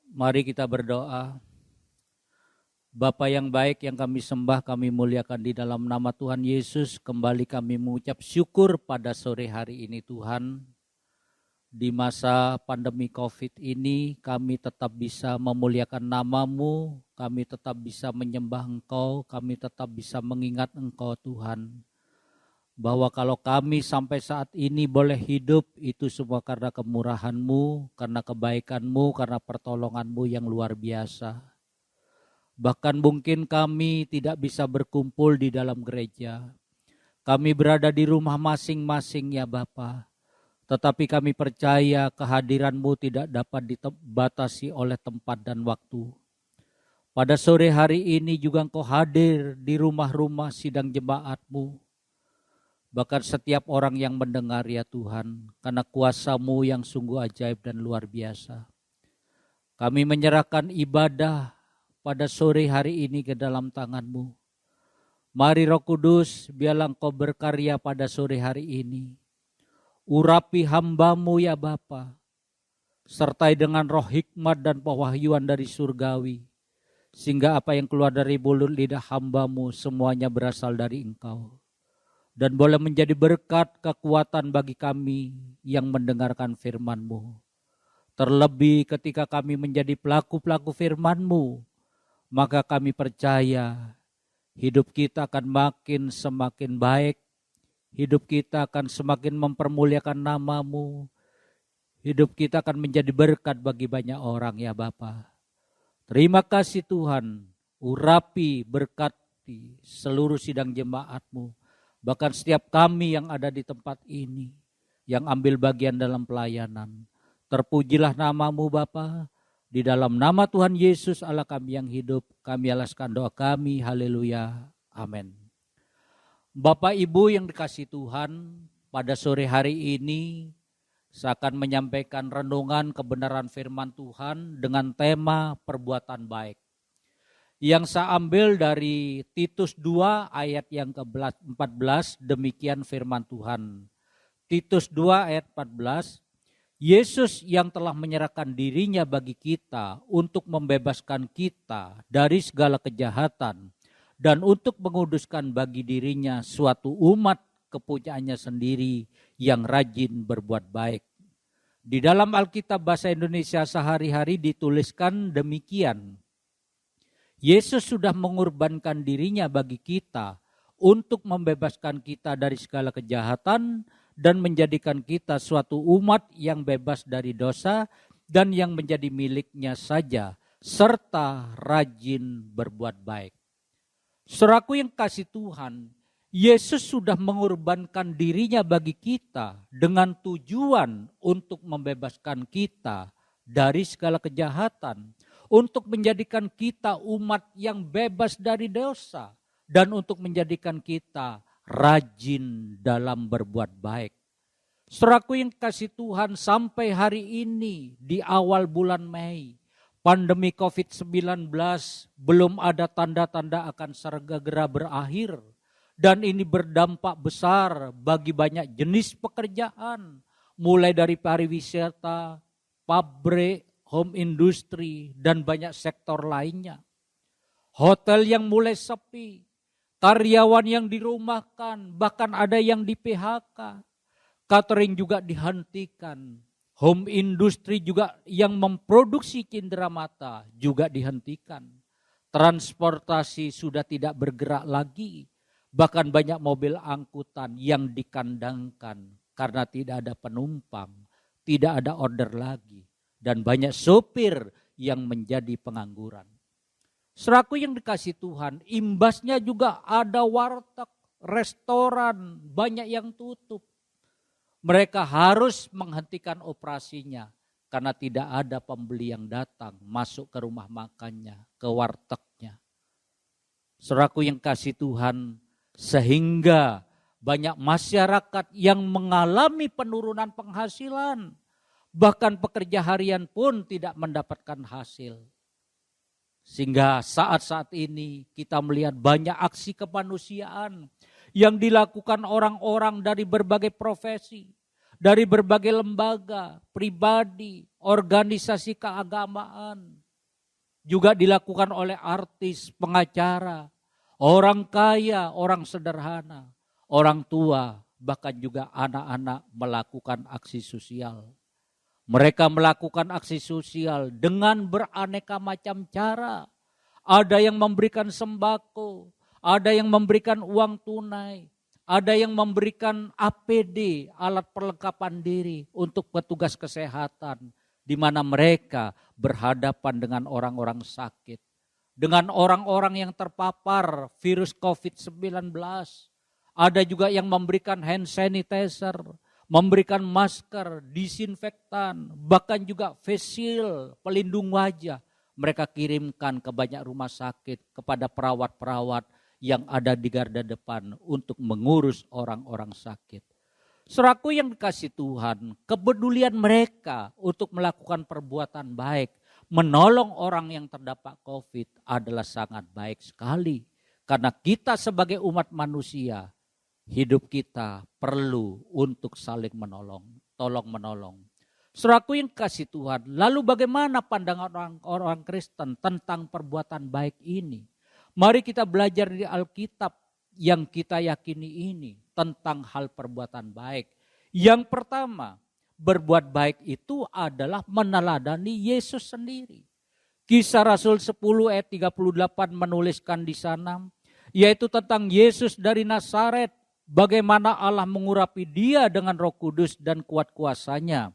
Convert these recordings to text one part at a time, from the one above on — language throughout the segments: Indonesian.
Mari kita berdoa. Bapa yang baik yang kami sembah, kami muliakan di dalam nama Tuhan Yesus. Kembali kami mengucap syukur pada sore hari ini Tuhan. Di masa pandemi COVID ini kami tetap bisa memuliakan nama-Mu, kami tetap bisa menyembah Engkau, kami tetap bisa mengingat Engkau Tuhan. Bahwa kalau kami sampai saat ini boleh hidup, itu semua karena kemurahan-Mu, karena kebaikan-Mu, karena pertolongan-Mu yang luar biasa. Bahkan mungkin kami tidak bisa berkumpul di dalam gereja. Kami berada di rumah masing-masing ya Bapa. Tetapi kami percaya kehadiran-Mu tidak dapat dibatasi oleh tempat dan waktu. Pada sore hari ini juga Engkau hadir di rumah-rumah sidang jemaat-Mu. Bahkan setiap orang yang mendengar ya Tuhan, karena kuasa-Mu yang sungguh ajaib dan luar biasa. Kami menyerahkan ibadah pada sore hari ini ke dalam tangan-Mu. Mari Roh Kudus, biarlah Engkau berkarya pada sore hari ini. Urapi hamba-Mu ya Bapa, sertai dengan roh hikmat dan pewahyuan dari surgawi, sehingga apa yang keluar dari mulut lidah hamba-Mu semuanya berasal dari Engkau. Dan boleh menjadi berkat kekuatan bagi kami yang mendengarkan firman-Mu. Terlebih ketika kami menjadi pelaku-pelaku firman-Mu, maka kami percaya hidup kita akan semakin baik, hidup kita akan semakin mempermuliakan nama-Mu, hidup kita akan menjadi berkat bagi banyak orang ya Bapa. Terima kasih Tuhan, urapi berkati seluruh sidang jemaat-Mu, bahkan setiap kami yang ada di tempat ini, yang ambil bagian dalam pelayanan. Terpujilah nama-Mu Bapa. Di dalam nama Tuhan Yesus Allah kami yang hidup, kami alaskan doa kami, haleluya, amin. Bapak Ibu yang dikasihi Tuhan, pada sore hari ini saya akan menyampaikan renungan kebenaran firman Tuhan dengan tema perbuatan baik. Yang saya ambil dari Titus 2 ayat yang ke-14, demikian firman Tuhan. Titus 2 ayat 14, Yesus yang telah menyerahkan dirinya bagi kita untuk membebaskan kita dari segala kejahatan dan untuk menguduskan bagi dirinya suatu umat kepunyaannya sendiri yang rajin berbuat baik. Di dalam Alkitab bahasa Indonesia sehari-hari dituliskan demikian. Yesus sudah mengorbankan dirinya bagi kita untuk membebaskan kita dari segala kejahatan dan menjadikan kita suatu umat yang bebas dari dosa dan yang menjadi miliknya saja, serta rajin berbuat baik. Saudaraku yang kasih Tuhan, Yesus sudah mengorbankan dirinya bagi kita dengan tujuan untuk membebaskan kita dari segala kejahatan, untuk menjadikan kita umat yang bebas dari dosa, dan untuk menjadikan kita rajin dalam berbuat baik. Saudaraku yang kasih Tuhan, sampai hari ini di awal bulan Mei, pandemi COVID-19 belum ada tanda-tanda akan segera berakhir. Dan ini berdampak besar bagi banyak jenis pekerjaan, mulai dari pariwisata, pabrik, home industry, dan banyak sektor lainnya. Hotel yang mulai sepi, karyawan yang dirumahkan, bahkan ada yang di PHK. Catering juga dihentikan. Home industry juga yang memproduksi cindera mata juga dihentikan. Transportasi sudah tidak bergerak lagi. Bahkan banyak mobil angkutan yang dikandangkan karena tidak ada penumpang, tidak ada order lagi. Dan banyak sopir yang menjadi pengangguran. Saudaraku yang dikasih Tuhan, imbasnya juga ada warteg, restoran, banyak yang tutup. Mereka harus menghentikan operasinya karena tidak ada pembeli yang datang masuk ke rumah makannya, ke wartegnya. Saudaraku yang kasih Tuhan, sehingga banyak masyarakat yang mengalami penurunan penghasilan. Bahkan pekerja harian pun tidak mendapatkan hasil. Sehingga saat-saat ini kita melihat banyak aksi kemanusiaan yang dilakukan orang-orang dari berbagai profesi. dari berbagai lembaga, pribadi, organisasi keagamaan. Juga dilakukan oleh artis, pengacara, orang kaya, orang sederhana, orang tua, bahkan juga anak-anak melakukan aksi sosial. Mereka melakukan aksi sosial dengan beraneka macam cara. Ada yang memberikan sembako, ada yang memberikan uang tunai, ada yang memberikan APD, alat perlengkapan diri untuk petugas kesehatan, di mana mereka berhadapan dengan orang-orang sakit, dengan orang-orang yang terpapar virus COVID-19. Ada juga yang memberikan hand sanitizer, memberikan masker, disinfektan, bahkan juga face shield, pelindung wajah. Mereka kirimkan ke banyak rumah sakit, kepada perawat-perawat yang ada di garda depan untuk mengurus orang-orang sakit. Saudaraku yang dikasihi Tuhan, kepedulian mereka untuk melakukan perbuatan baik, menolong orang yang terdampak COVID adalah sangat baik sekali. Karena kita sebagai umat manusia, hidup kita perlu untuk saling menolong, tolong menolong. Saudaraku yang kasih Tuhan, lalu bagaimana pandangan orang Kristen tentang perbuatan baik ini? Mari kita belajar di Alkitab yang kita yakini ini tentang hal perbuatan baik. Yang pertama, berbuat baik itu adalah meneladani Yesus sendiri. Kisah Rasul 10 ayat 38 menuliskan di sana, yaitu tentang Yesus dari Nazaret, bagaimana Allah mengurapi dia dengan Roh Kudus dan kuat kuasanya.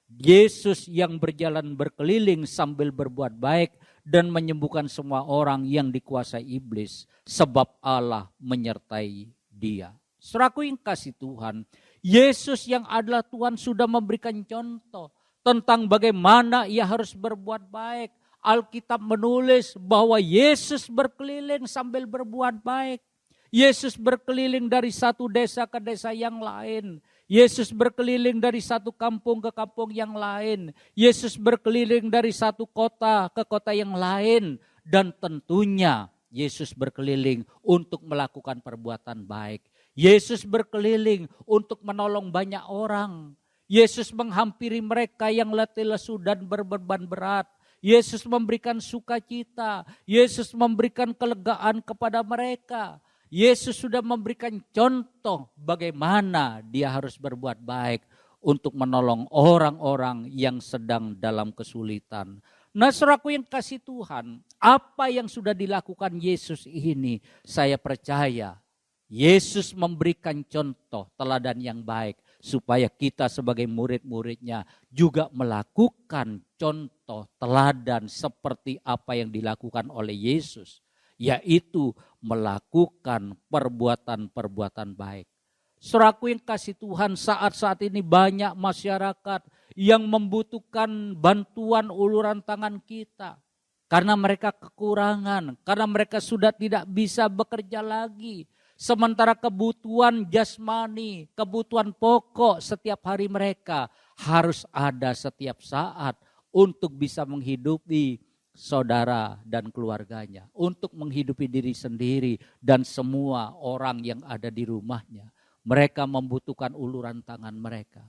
Yesus yang berjalan berkeliling sambil berbuat baik dan menyembuhkan semua orang yang dikuasai iblis, sebab Allah menyertai dia. Saudaraku yang kasih Tuhan, Yesus yang adalah Tuhan sudah memberikan contoh tentang bagaimana ia harus berbuat baik. Alkitab menulis bahwa Yesus berkeliling sambil berbuat baik. Yesus berkeliling dari satu desa ke desa yang lain. Yesus berkeliling dari satu kampung ke kampung yang lain. Yesus berkeliling dari satu kota ke kota yang lain. Dan tentunya Yesus berkeliling untuk melakukan perbuatan baik. Yesus berkeliling untuk menolong banyak orang. Yesus menghampiri mereka yang letih lesu dan berbeban berat. Yesus memberikan sukacita. Yesus memberikan kelegaan kepada mereka. Yesus sudah memberikan contoh bagaimana dia harus berbuat baik untuk menolong orang-orang yang sedang dalam kesulitan. Nah, saudaraku yang kasih Tuhan, apa yang sudah dilakukan Yesus ini, saya percaya Yesus memberikan contoh teladan yang baik supaya kita sebagai murid-muridnya juga melakukan contoh teladan seperti apa yang dilakukan oleh Yesus, yaitu melakukan perbuatan-perbuatan baik. Saudaraku yang kasih Tuhan, saat-saat ini banyak masyarakat yang membutuhkan bantuan uluran tangan kita. Karena mereka kekurangan, karena mereka sudah tidak bisa bekerja lagi. Sementara kebutuhan jasmani, kebutuhan pokok setiap hari mereka harus ada setiap saat untuk bisa menghidupi saudara dan keluarganya, untuk menghidupi diri sendiri dan semua orang yang ada di rumahnya. Mereka membutuhkan uluran tangan mereka.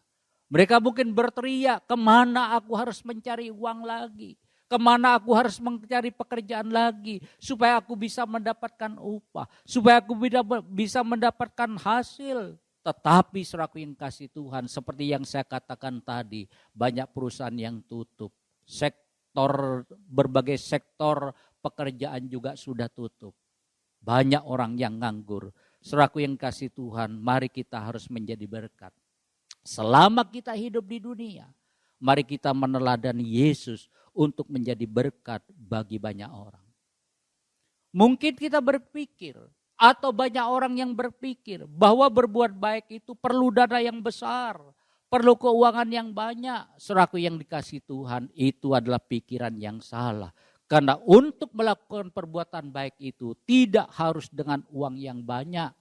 Mereka mungkin berteriak, kemana aku harus mencari uang lagi? Kemana aku harus mencari pekerjaan lagi supaya aku bisa mendapatkan upah, supaya aku bisa mendapatkan hasil. Tetapi saudaraku yang kasih Tuhan, seperti yang saya katakan tadi, banyak perusahaan yang tutup. Berbagai sektor pekerjaan juga sudah tutup. Banyak orang yang nganggur. Saudaraku yang kasih Tuhan, mari kita harus menjadi berkat. Selama kita hidup di dunia, mari kita meneladani Yesus untuk menjadi berkat bagi banyak orang. Mungkin kita berpikir, atau banyak orang yang berpikir bahwa berbuat baik itu perlu dana yang besar, perlu keuangan yang banyak. Saudaraku yang dikasihi Tuhan, itu adalah pikiran yang salah. Karena untuk melakukan perbuatan baik itu tidak harus dengan uang yang banyak.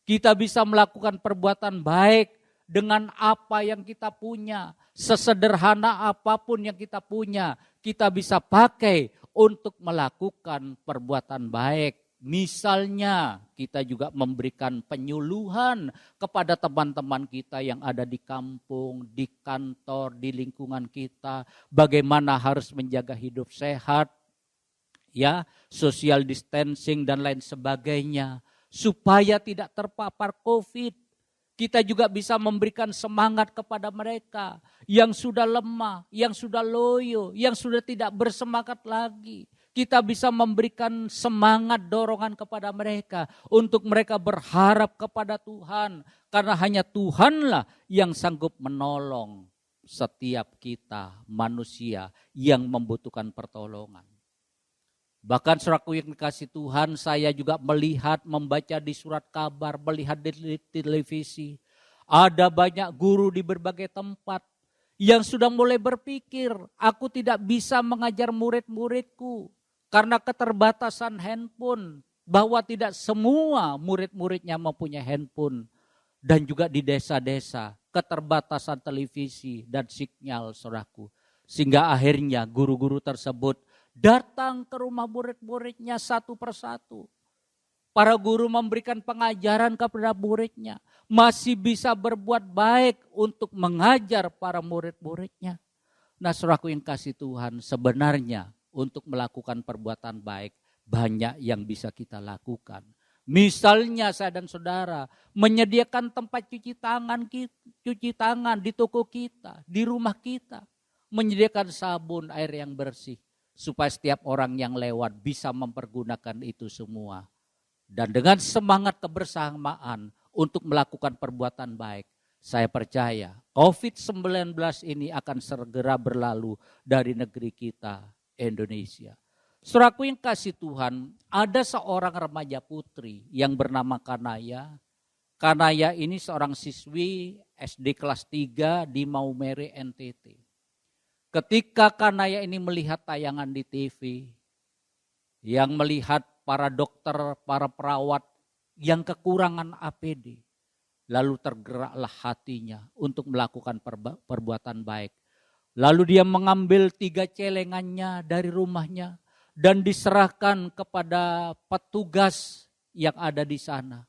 Kita bisa melakukan perbuatan baik dengan apa yang kita punya. Sesederhana apapun yang kita punya, kita bisa pakai untuk melakukan perbuatan baik. Misalnya kita juga memberikan penyuluhan kepada teman-teman kita yang ada di kampung, di kantor, di lingkungan kita. Bagaimana harus menjaga hidup sehat, ya, social distancing dan lain sebagainya. Supaya tidak terpapar COVID. Kita juga bisa memberikan semangat kepada mereka yang sudah lemah, yang sudah loyo, yang sudah tidak bersemangat lagi. Kita bisa memberikan semangat dorongan kepada mereka untuk mereka berharap kepada Tuhan. Karena hanya Tuhanlah yang sanggup menolong setiap kita manusia yang membutuhkan pertolongan. Bahkan saudaraku yang dikasih Tuhan, saya juga melihat, membaca di surat kabar, melihat di televisi. Ada banyak guru di berbagai tempat yang sudah mulai berpikir, aku tidak bisa mengajar murid-muridku karena keterbatasan handphone, bahwa tidak semua murid-muridnya mempunyai handphone. Dan juga di desa-desa, keterbatasan televisi dan sinyal, saudaraku. Sehingga akhirnya guru-guru tersebut datang ke rumah murid-muridnya satu persatu. Para guru memberikan pengajaran kepada muridnya. Masih bisa berbuat baik untuk mengajar para murid-muridnya. Nah, saudaraku yang kasih Tuhan, sebenarnya untuk melakukan perbuatan baik banyak yang bisa kita lakukan. Misalnya saya dan saudara menyediakan tempat cuci tangan di toko kita, di rumah kita. Menyediakan sabun, air yang bersih. Supaya setiap orang yang lewat bisa mempergunakan itu semua. Dan dengan semangat kebersamaan untuk melakukan perbuatan baik, saya percaya COVID-19 ini akan segera berlalu dari negeri kita, Indonesia. Saudaraku yang kasih Tuhan, ada seorang remaja putri yang bernama Kanaya. Kanaya ini seorang siswi SD kelas 3 di Maumere, NTT. Ketika Kanaya ini melihat tayangan di TV, yang melihat para dokter, para perawat yang kekurangan APD, lalu tergeraklah hatinya untuk melakukan perbuatan baik. Lalu dia mengambil 3 celengannya dari rumahnya dan diserahkan kepada petugas yang ada di sana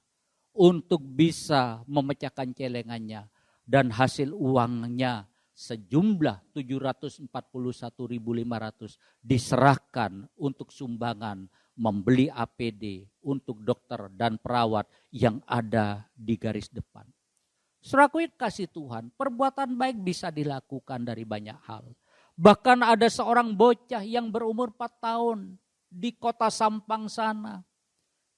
untuk bisa memecahkan celengannya, dan hasil uangnya sejumlah 741.500 diserahkan untuk sumbangan membeli APD untuk dokter dan perawat yang ada di garis depan. Saudaraku yang kasih Tuhan, perbuatan baik bisa dilakukan dari banyak hal. Bahkan ada seorang bocah yang berumur 4 tahun di kota Sampang sana.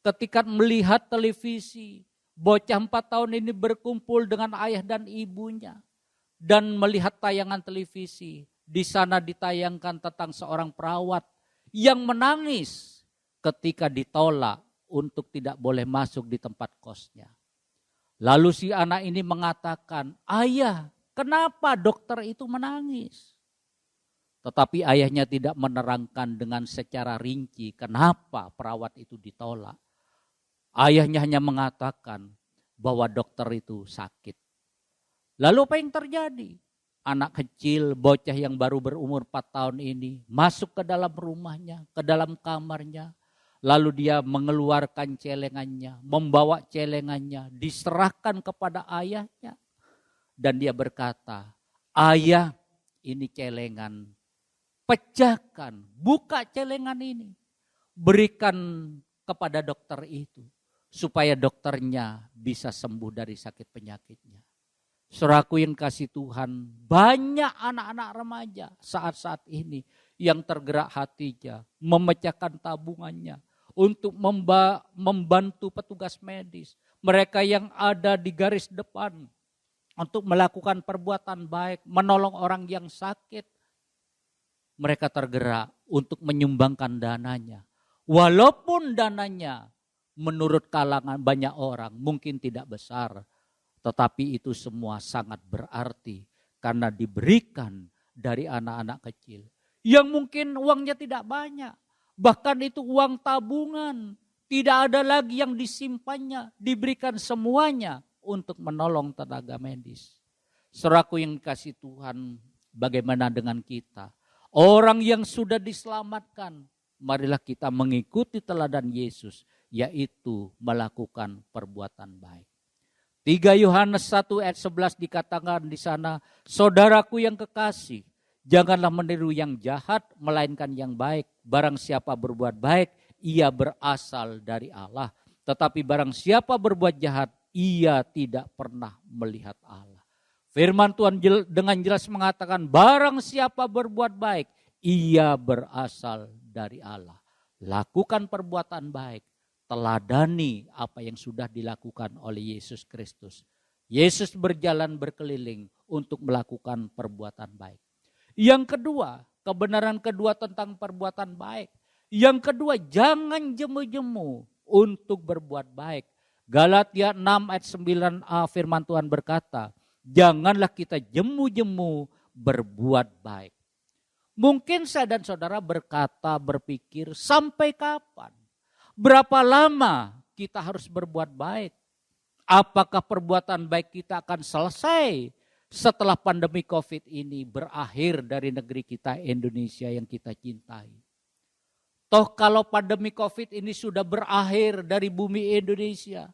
Ketika melihat televisi, bocah 4 tahun ini berkumpul dengan ayah dan ibunya. Dan melihat tayangan televisi, di sana ditayangkan tentang seorang perawat yang menangis ketika ditolak untuk tidak boleh masuk di tempat kosnya. Lalu si anak ini mengatakan, ayah, kenapa dokter itu menangis? Tetapi ayahnya tidak menerangkan dengan secara rinci kenapa perawat itu ditolak. Ayahnya hanya mengatakan bahwa dokter itu sakit. Lalu apa yang terjadi? Anak kecil, bocah yang baru berumur 4 tahun ini masuk ke dalam rumahnya, ke dalam kamarnya. Lalu dia mengeluarkan celengannya, membawa celengannya, diserahkan kepada ayahnya. Dan dia berkata, ayah, ini celengan, pecahkan, buka celengan ini. Berikan kepada dokter itu, supaya dokternya bisa sembuh dari sakit penyakitnya. Saudaraku yang kasih Tuhan, banyak anak-anak remaja saat-saat ini yang tergerak hatinya, memecahkan tabungannya untuk membantu petugas medis. Mereka yang ada di garis depan untuk melakukan perbuatan baik, menolong orang yang sakit. Mereka tergerak untuk menyumbangkan dananya. Walaupun dananya menurut kalangan banyak orang mungkin tidak besar. Tetapi itu semua sangat berarti karena diberikan dari anak-anak kecil. Yang mungkin uangnya tidak banyak. Bahkan itu uang tabungan. Tidak ada lagi yang disimpannya. Diberikan semuanya untuk menolong tenaga medis. Saudaraku yang dikasih Tuhan, bagaimana dengan kita? Orang yang sudah diselamatkan, marilah kita mengikuti teladan Yesus yaitu melakukan perbuatan baik. 3 Yohanes 1 ayat 11 dikatakan di sana, saudaraku yang kekasih, janganlah meniru yang jahat, melainkan yang baik. Barang siapa berbuat baik, ia berasal dari Allah. Tetapi barang siapa berbuat jahat, ia tidak pernah melihat Allah. Firman Tuhan dengan jelas mengatakan, barang siapa berbuat baik, ia berasal dari Allah. Lakukan perbuatan baik. Teladani apa yang sudah dilakukan oleh Yesus Kristus. Yesus berjalan berkeliling untuk melakukan perbuatan baik. Yang kedua, kebenaran kedua tentang perbuatan baik. Yang kedua, jangan jemu-jemu untuk berbuat baik. Galatia 6 ayat 9a firman Tuhan berkata, janganlah kita jemu-jemu berbuat baik. Mungkin saya dan saudara berkata, berpikir, sampai kapan? Berapa lama kita harus berbuat baik? Apakah perbuatan baik kita akan selesai setelah pandemi COVID ini berakhir dari negeri kita Indonesia yang kita cintai? Toh kalau pandemi COVID ini sudah berakhir dari bumi Indonesia,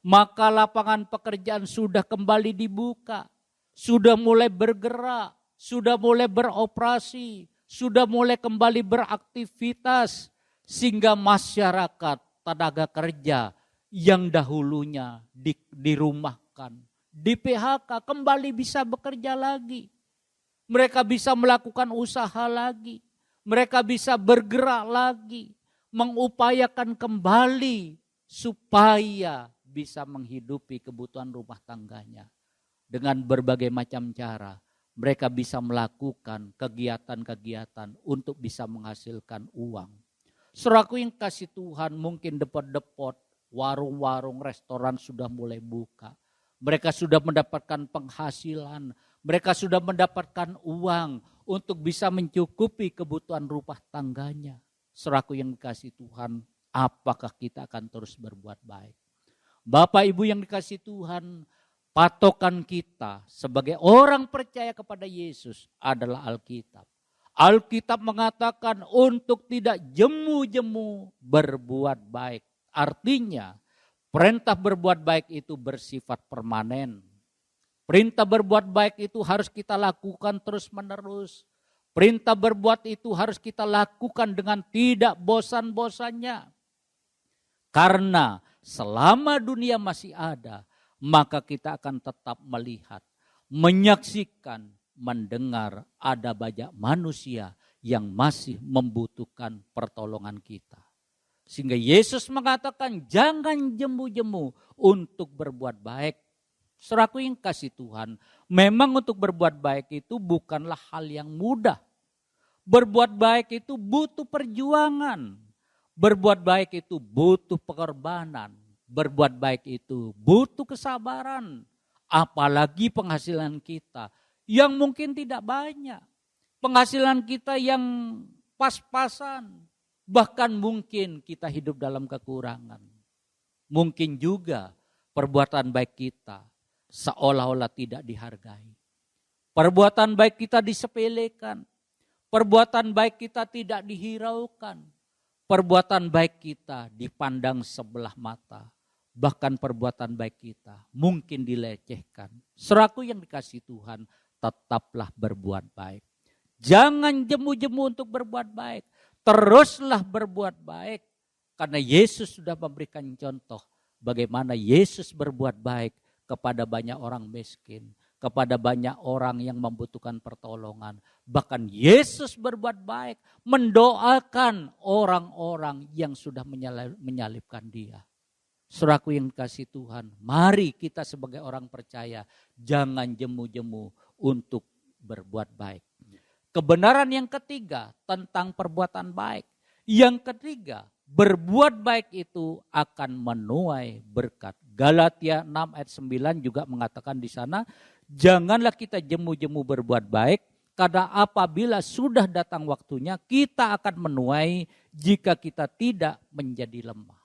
maka lapangan pekerjaan sudah kembali dibuka, sudah mulai bergerak, sudah mulai beroperasi, sudah mulai kembali beraktivitas, sehingga masyarakat tenaga kerja yang dahulunya dirumahkan, di PHK kembali bisa bekerja lagi. Mereka bisa melakukan usaha lagi. Mereka bisa bergerak lagi. Mengupayakan kembali supaya bisa menghidupi kebutuhan rumah tangganya. Dengan berbagai macam cara mereka bisa melakukan kegiatan-kegiatan untuk bisa menghasilkan uang. Saudaraku yang kasih Tuhan, mungkin depot-depot, warung-warung, restoran sudah mulai buka. Mereka sudah mendapatkan penghasilan, mereka sudah mendapatkan uang untuk bisa mencukupi kebutuhan rumah tangganya. Saudaraku yang dikasih Tuhan, apakah kita akan terus berbuat baik? Bapak Ibu yang dikasih Tuhan, patokan kita sebagai orang percaya kepada Yesus adalah Alkitab. Alkitab mengatakan untuk tidak jemu-jemu berbuat baik. Artinya perintah berbuat baik itu bersifat permanen. Perintah berbuat baik itu harus kita lakukan terus-menerus. Perintah berbuat itu harus kita lakukan dengan tidak bosan-bosannya. Karena selama dunia masih ada, maka kita akan tetap melihat, menyaksikan, mendengar ada banyak manusia yang masih membutuhkan pertolongan kita. Sehingga Yesus mengatakan jangan jemu-jemu untuk berbuat baik. Saudaraku yang kasih Tuhan, memang untuk berbuat baik itu bukanlah hal yang mudah. Berbuat baik itu butuh perjuangan. Berbuat baik itu butuh pengorbanan. Berbuat baik itu butuh kesabaran. Apalagi penghasilan kita yang mungkin tidak banyak. Penghasilan kita yang pas-pasan. Bahkan mungkin kita hidup dalam kekurangan. Mungkin juga perbuatan baik kita seolah-olah tidak dihargai. Perbuatan baik kita disepelekan. Perbuatan baik kita tidak dihiraukan. Perbuatan baik kita dipandang sebelah mata. Bahkan perbuatan baik kita mungkin dilecehkan. Saudaraku yang dikasih Tuhan, tetaplah berbuat baik. Jangan jemu-jemu untuk berbuat baik. Teruslah berbuat baik. Karena Yesus sudah memberikan contoh bagaimana Yesus berbuat baik kepada banyak orang miskin. Kepada banyak orang yang membutuhkan pertolongan. Bahkan Yesus berbuat baik. Mendoakan orang-orang yang sudah menyalibkan dia. Saudaraku yang dikasih Tuhan, mari kita sebagai orang percaya jangan jemu-jemu untuk berbuat baik. Kebenaran yang ketiga tentang perbuatan baik. Yang ketiga, berbuat baik itu akan menuai berkat. Galatia 6 ayat 9 juga mengatakan di sana, janganlah kita jemu-jemu berbuat baik, karena apabila sudah datang waktunya kita akan menuai jika kita tidak menjadi lemah.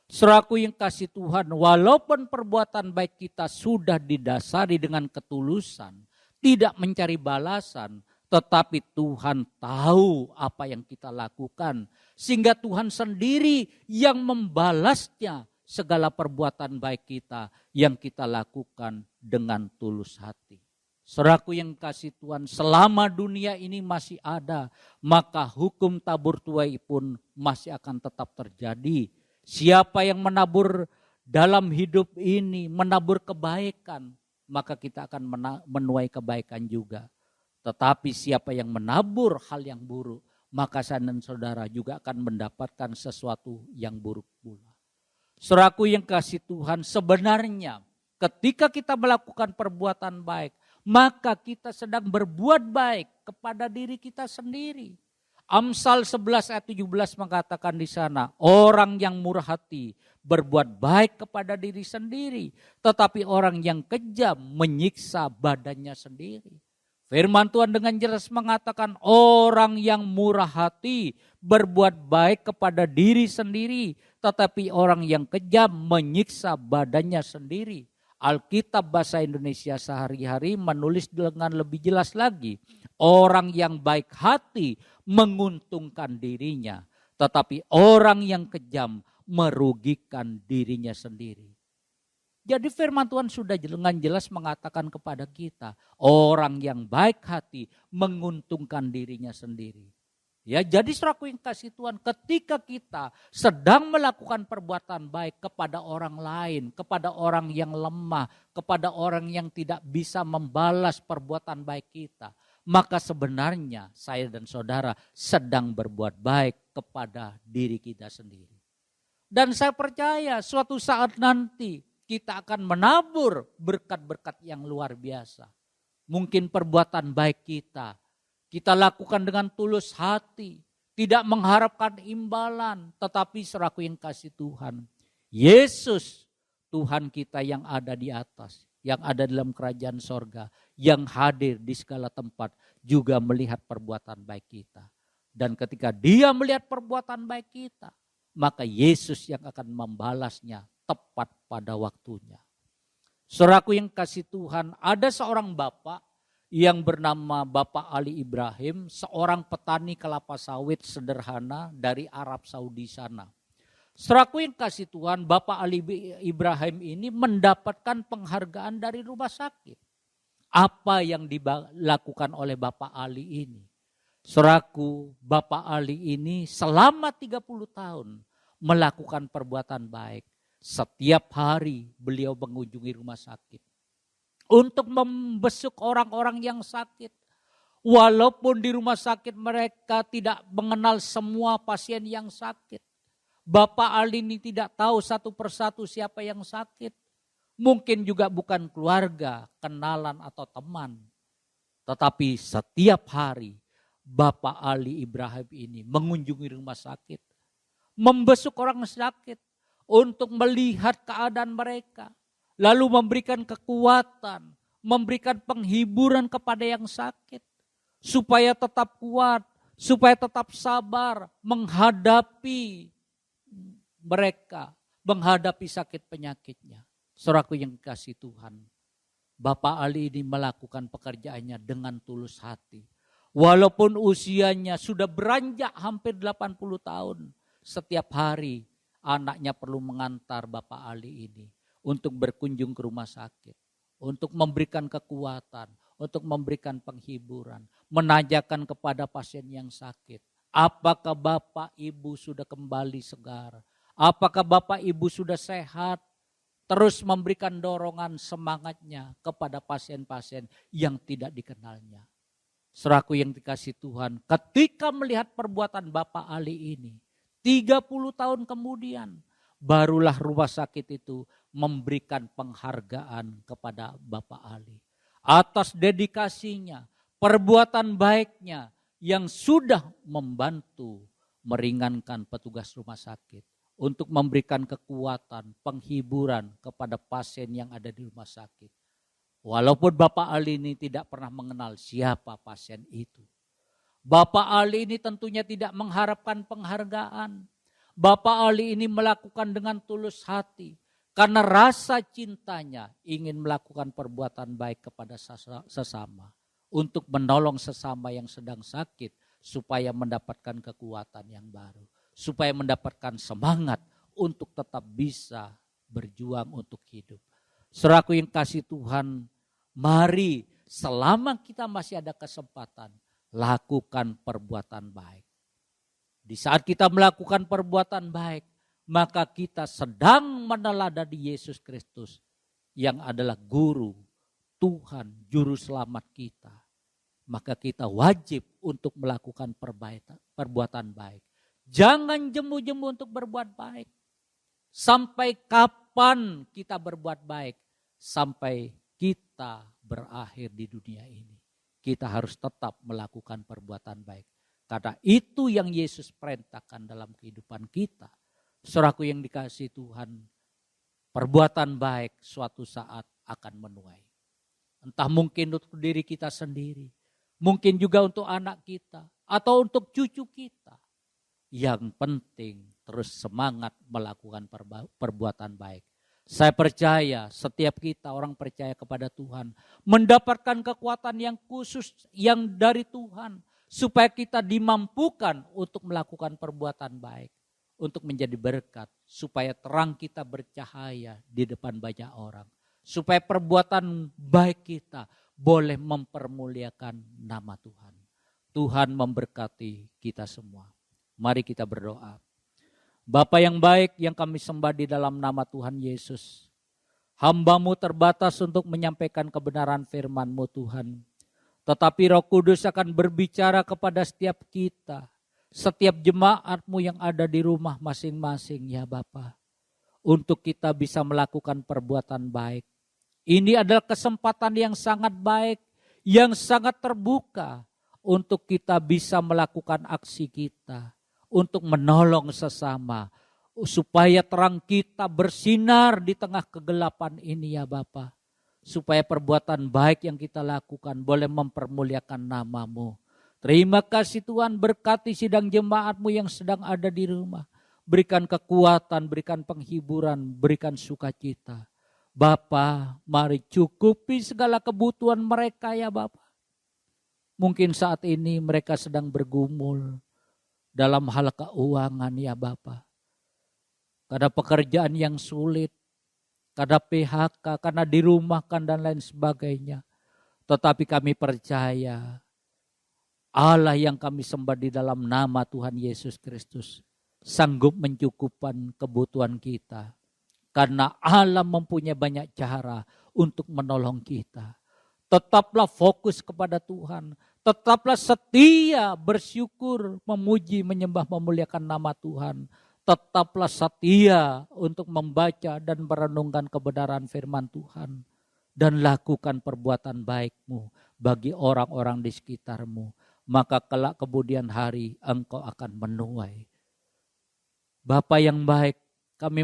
Saudaraku yang kasih Tuhan, walaupun perbuatan baik kita sudah didasari dengan ketulusan, tidak mencari balasan, Tetapi Tuhan tahu apa yang kita lakukan. Sehingga Tuhan sendiri yang membalasnya segala perbuatan baik kita yang kita lakukan dengan tulus hati. Saudaraku yang kasih Tuhan, selama dunia ini masih ada, maka hukum tabur tuai pun masih akan tetap terjadi. Siapa yang menabur dalam hidup ini, menabur kebaikan, maka kita akan menuai kebaikan juga. Tetapi siapa yang menabur hal yang buruk, maka saya dan saudara juga akan mendapatkan sesuatu yang buruk pula. Saudaraku yang kasih Tuhan, sebenarnya ketika kita melakukan perbuatan baik, maka kita sedang berbuat baik kepada diri kita sendiri. Amsal 11 ayat 17 mengatakan di sana, orang yang murah hati berbuat baik kepada diri sendiri, tetapi orang yang kejam menyiksa badannya sendiri. Firman Tuhan dengan jelas mengatakan orang yang murah hati berbuat baik kepada diri sendiri, tetapi orang yang kejam menyiksa badannya sendiri. Alkitab bahasa Indonesia sehari-hari menulis dengan lebih jelas lagi. Orang yang baik hati menguntungkan dirinya, tetapi orang yang kejam merugikan dirinya sendiri. Jadi firman Tuhan sudah dengan jelas mengatakan kepada kita, orang yang baik hati menguntungkan dirinya sendiri. Ya, jadi saudaraku yang kasih Tuhan, ketika kita sedang melakukan perbuatan baik kepada orang lain, kepada orang yang lemah, kepada orang yang tidak bisa membalas perbuatan baik kita, maka sebenarnya saya dan saudara sedang berbuat baik kepada diri kita sendiri. Dan saya percaya suatu saat nanti kita akan menabur berkat-berkat yang luar biasa. Mungkin perbuatan baik kita lakukan dengan tulus hati, tidak mengharapkan imbalan, tetapi saudaraku yang kasih Tuhan, Yesus Tuhan kita yang ada di atas, yang ada dalam kerajaan sorga, yang hadir di segala tempat juga melihat perbuatan baik kita. Dan ketika Dia melihat perbuatan baik kita, maka Yesus yang akan membalasnya tepat pada waktunya. Saudaraku yang kasih Tuhan, ada seorang bapak yang bernama Bapak Ali Ibrahim, seorang petani kelapa sawit sederhana dari Arab Saudi sana. Saudaraku yang kasih Tuhan, Bapak Ali Ibrahim ini mendapatkan penghargaan dari rumah sakit. Apa yang dilakukan oleh Bapak Ali ini? Saudaraku, Bapak Ali ini selama 30 tahun melakukan perbuatan baik. Setiap hari beliau mengunjungi rumah sakit untuk membesuk orang-orang yang sakit. Walaupun di rumah sakit mereka tidak mengenal semua pasien yang sakit. Bapak Ali ini tidak tahu satu persatu siapa yang sakit. Mungkin juga bukan keluarga, kenalan atau teman. Tetapi setiap hari Bapak Ali Ibrahim ini mengunjungi rumah sakit. Membesuk orang sakit untuk melihat keadaan mereka. Lalu memberikan kekuatan, memberikan penghiburan kepada yang sakit. Supaya tetap kuat, supaya tetap sabar menghadapi mereka, menghadapi sakit penyakitnya. Saudaraku yang kasih Tuhan, Bapak Ali ini melakukan pekerjaannya dengan tulus hati. Walaupun usianya sudah beranjak hampir 80 tahun, setiap hari anaknya perlu mengantar Bapak Ali ini untuk berkunjung ke rumah sakit, untuk memberikan kekuatan, untuk memberikan penghiburan, menanyakan kepada pasien yang sakit, apakah Bapak Ibu sudah kembali segar, apakah Bapak Ibu sudah sehat, terus memberikan dorongan semangatnya kepada pasien-pasien yang tidak dikenalnya. Saudaraku yang dikasih Tuhan, ketika melihat perbuatan Bapak Ali ini, 30 tahun kemudian, barulah rumah sakit itu memberikan penghargaan kepada Bapak Ali. Atas dedikasinya, perbuatan baiknya yang sudah membantu meringankan petugas rumah sakit. Untuk memberikan kekuatan, penghiburan kepada pasien yang ada di rumah sakit. Walaupun Bapak Ali ini tidak pernah mengenal siapa pasien itu. Bapak Ali ini tentunya tidak mengharapkan penghargaan. Bapak Ali ini melakukan dengan tulus hati. Karena rasa cintanya ingin melakukan perbuatan baik kepada sesama. untuk menolong sesama yang sedang sakit, supaya mendapatkan kekuatan yang baru, supaya mendapatkan semangat untuk tetap bisa berjuang untuk hidup. Saudaraku yang kasih Tuhan, mari selama kita masih ada kesempatan, lakukan perbuatan baik. Di saat kita melakukan perbuatan baik, maka kita sedang meneladani Yesus Kristus yang adalah guru, Tuhan, juru selamat kita. Maka kita wajib untuk melakukan perbuatan baik. Jangan jemu-jemu untuk berbuat baik. Sampai kapan kita berbuat baik? Sampai kita berakhir di dunia ini. Kita harus tetap melakukan perbuatan baik. Karena itu yang Yesus perintahkan dalam kehidupan kita. Saudaraku yang dikasihi Tuhan, perbuatan baik suatu saat akan menuai. Entah mungkin untuk diri kita sendiri, mungkin juga untuk anak kita, atau untuk cucu kita. Yang penting terus semangat melakukan perbuatan baik. Saya percaya setiap kita orang percaya kepada Tuhan, mendapatkan kekuatan yang khusus yang dari Tuhan, supaya kita dimampukan untuk melakukan perbuatan baik, untuk menjadi berkat, supaya terang kita bercahaya di depan banyak orang. Supaya perbuatan baik kita boleh mempermuliakan nama Tuhan. Tuhan memberkati kita semua. Mari kita berdoa. Bapa yang baik yang kami sembah di dalam nama Tuhan Yesus. Hamba-Mu terbatas untuk menyampaikan kebenaran firman-Mu Tuhan. Tetapi Roh Kudus akan berbicara kepada setiap kita. Setiap jemaat-Mu yang ada di rumah masing-masing ya Bapa. Untuk kita bisa melakukan perbuatan baik. Ini adalah kesempatan yang sangat baik, yang sangat terbuka untuk kita bisa melakukan aksi kita, untuk menolong sesama, supaya terang kita bersinar di tengah kegelapan ini ya Bapa. Supaya perbuatan baik yang kita lakukan boleh mempermuliakan nama-Mu. Terima kasih Tuhan, berkati sidang jemaat-Mu yang sedang ada di rumah. Berikan kekuatan, berikan penghiburan, berikan sukacita. Bapa, mari cukupi segala kebutuhan mereka ya Bapa. Mungkin saat ini mereka sedang bergumul dalam hal keuangan ya Bapa. Karena pekerjaan yang sulit, karena PHK, karena dirumahkan dan lain sebagainya. Tetapi kami percaya Allah yang kami sembah di dalam nama Tuhan Yesus Kristus sanggup mencukupkan kebutuhan kita. Karena Allah mempunyai banyak cara untuk menolong kita. Tetaplah fokus kepada Tuhan. Tetaplah setia bersyukur, memuji, menyembah, memuliakan nama Tuhan. Tetaplah setia untuk membaca dan merenungkan kebenaran firman Tuhan. Dan lakukan perbuatan baik-Mu bagi orang-orang di sekitar-Mu. Maka kelak kemudian hari Engkau akan menuai. Bapa yang baik, kami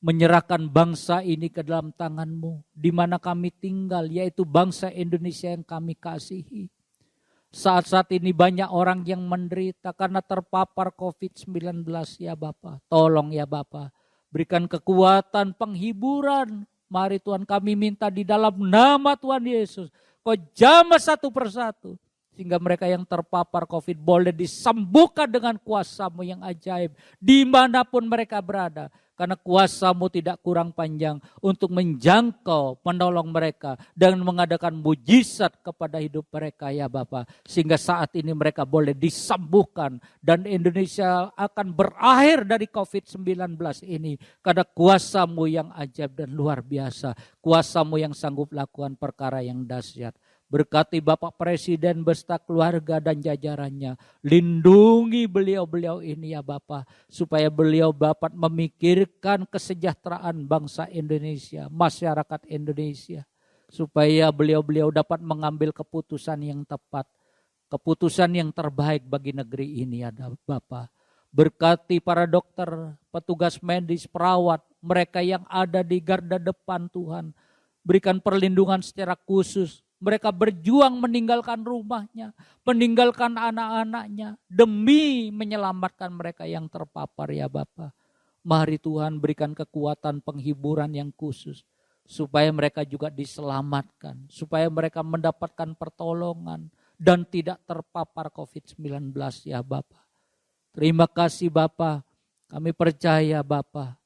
menyerahkan bangsa ini ke dalam tangan-Mu, di mana kami tinggal, yaitu bangsa Indonesia yang kami kasihi. Saat-saat ini banyak orang yang menderita karena terpapar COVID-19 ya Bapa. Tolong ya Bapa, berikan kekuatan, penghiburan. Mari Tuhan kami minta di dalam nama Tuhan Yesus, Kau jamah satu persatu. Sehingga mereka yang terpapar COVID boleh disembuhkan dengan kuasa-Mu yang ajaib. Dimanapun mereka berada. Karena kuasa-Mu tidak kurang panjang untuk menjangkau, menolong mereka. Dan mengadakan mujizat kepada hidup mereka ya Bapa. Sehingga saat ini mereka boleh disembuhkan. Dan Indonesia akan berakhir dari COVID-19 ini. Karena kuasa-Mu yang ajaib dan luar biasa. Kuasa-Mu yang sanggup lakukan perkara yang dahsyat. Berkati Bapak Presiden beserta keluarga dan jajarannya. Lindungi beliau-beliau ini ya Bapak. Supaya beliau dapat memikirkan kesejahteraan bangsa Indonesia, masyarakat Indonesia. Supaya beliau-beliau dapat mengambil keputusan yang tepat. Keputusan yang terbaik bagi negeri ini ya Bapak. Berkati para dokter, petugas medis, perawat, mereka yang ada di garda depan Tuhan. Berikan perlindungan secara khusus. Mereka berjuang meninggalkan rumahnya, meninggalkan anak-anaknya demi menyelamatkan mereka yang terpapar ya Bapa. Mari Tuhan berikan kekuatan penghiburan yang khusus supaya mereka juga diselamatkan, supaya mereka mendapatkan pertolongan dan tidak terpapar COVID-19 ya Bapa. Terima kasih Bapa, kami percaya Bapa,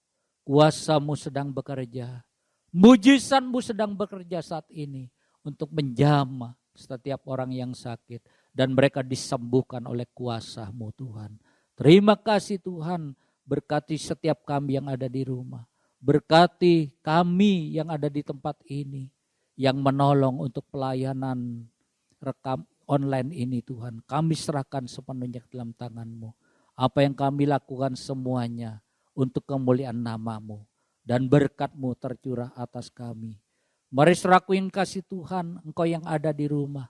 kuasa-Mu sedang bekerja, mujizat-Mu sedang bekerja saat ini untuk menjamah setiap orang yang sakit dan mereka disembuhkan oleh kuasa-Mu Tuhan. Terima kasih Tuhan, berkati setiap kami yang ada di rumah. Berkati kami yang ada di tempat ini, yang menolong untuk pelayanan rekam online ini Tuhan. Kami serahkan sepenuhnya ke dalam tangan-Mu. Apa yang kami lakukan semuanya untuk kemuliaan nama-Mu. Dan berkat-Mu tercurah atas kami. Mari serakuin kasih Tuhan, Engkau yang ada di rumah.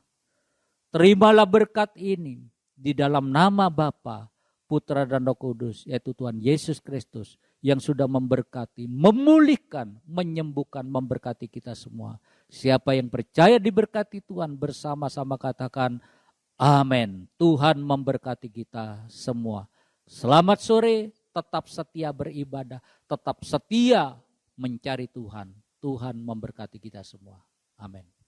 Terimalah berkat ini di dalam nama Bapa, Putra dan Roh Kudus, yaitu Tuhan Yesus Kristus yang sudah memberkati, memulihkan, menyembuhkan, memberkati kita semua. Siapa yang percaya diberkati Tuhan bersama-sama katakan amin. Tuhan memberkati kita semua. Selamat sore, tetap setia beribadah, tetap setia mencari Tuhan. Tuhan memberkati kita semua. Amin.